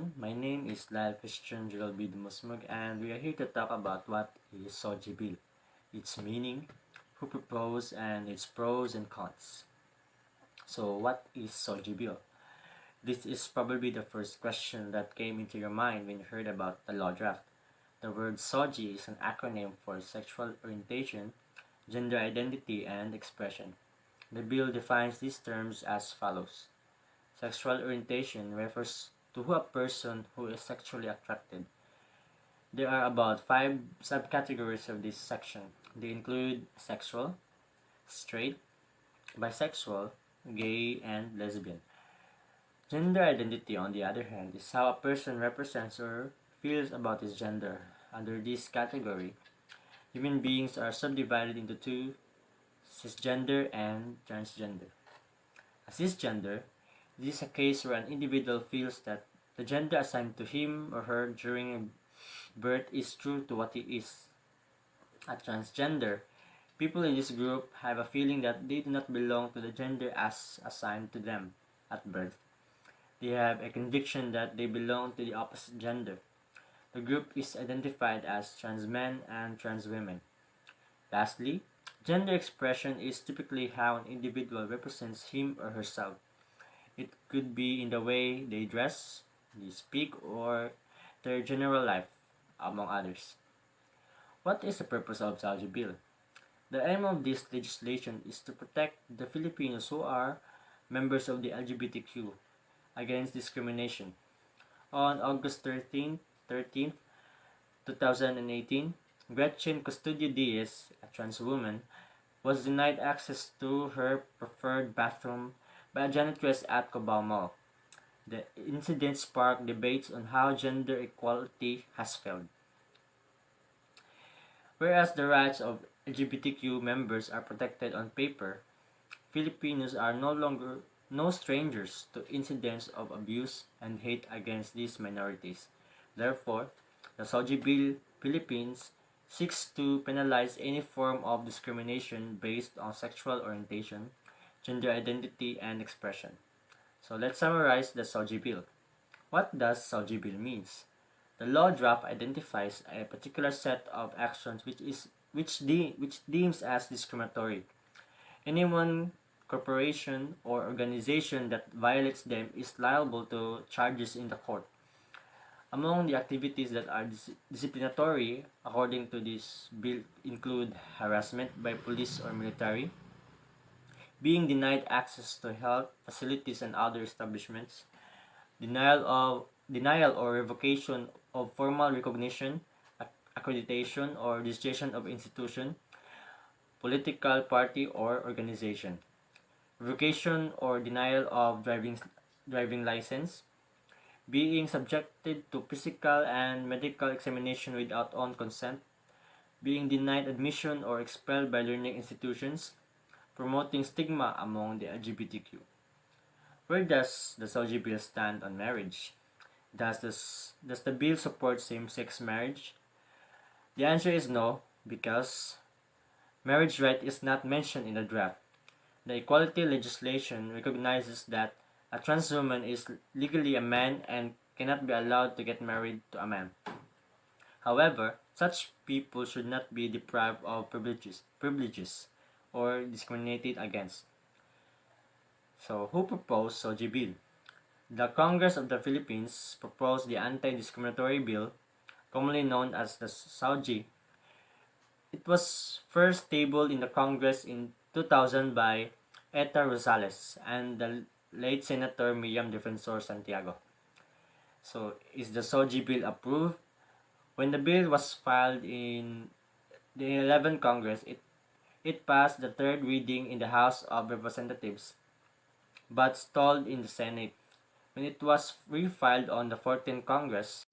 everyone. My name is Lyle Gerald Domosmog, and we are here to talk about what is SOGIE bill, its meaning, who proposed, and its pros and cons. So, what is SOGIE bill? This is probably the first question that came into your mind when you heard about the law draft. The word SOGIE is an acronym for sexual orientation, gender identity, and expression. The bill defines these terms as follows. Sexual orientation refers to who a person who is sexually attracted. There are about 5 subcategories of this section. They include sexual, straight, bisexual, gay, and lesbian. Gender identity, on the other hand, is how a person represents or feels about his gender. Under this category, human beings are subdivided into two: cisgender and transgender. A cisgender, this is a case where an individual feels that the gender assigned to him or her during birth is true to what he is. A transgender, people in this group have a feeling that they do not belong to the gender as assigned to them at birth. They have a conviction that they belong to the opposite gender. The group is identified as trans men and trans women. Lastly, gender expression is typically how an individual represents him or herself. It could be in the way they dress, they speak, or their general life, among others. What is the purpose of SOGIE bill? The aim of this legislation is to protect the Filipinos who are members of the LGBTQ against discrimination. On August 13, 2018, Gretchen Custodio Diaz, a trans woman, was denied access to her preferred bathroom by a janitress at Cubao Mall. The incident sparked debates on how gender equality has failed. Whereas the rights of LGBTQ members are protected on paper, Filipinos are no strangers to incidents of abuse and hate against these minorities. Therefore, the SOGIE Bill Philippines seeks to penalize any form of discrimination based on sexual orientation, gender identity, and expression. So let's summarize the SOGIE Bill. What does SOGIE Bill means? The law draft identifies a particular set of actions which deems as discriminatory. Anyone, corporation, or organization that violates them is liable to charges in the court. Among the activities that are disciplinatory according to this bill include harassment by police or military, being denied access to health facilities and other establishments, denial or revocation of formal recognition, accreditation, or registration of institution, political party or organization, revocation or denial of driving license, being subjected to physical and medical examination without own consent, being denied admission or expelled by learning institutions, promoting stigma among the LGBTQ. Where does the SOGIE bill stand on marriage? Does the bill support same-sex marriage? The answer is no, because marriage right is not mentioned in the draft. The equality legislation recognizes that a trans woman is legally a man and cannot be allowed to get married to a man. However, such people should not be deprived of privileges or discriminated against. So, who proposed SOGIE bill? The Congress of the Philippines proposed the Anti-Discriminatory Bill, commonly known as the SOGIE. It was first tabled in the Congress in 2000 by Eta Rosales and the late Senator Miriam Defensor Santiago. So, is the SOGIE bill approved? When the bill was filed in the 11th Congress, it passed the third reading in the House of Representatives, but stalled in the Senate. When it was refiled on the 14th Congress,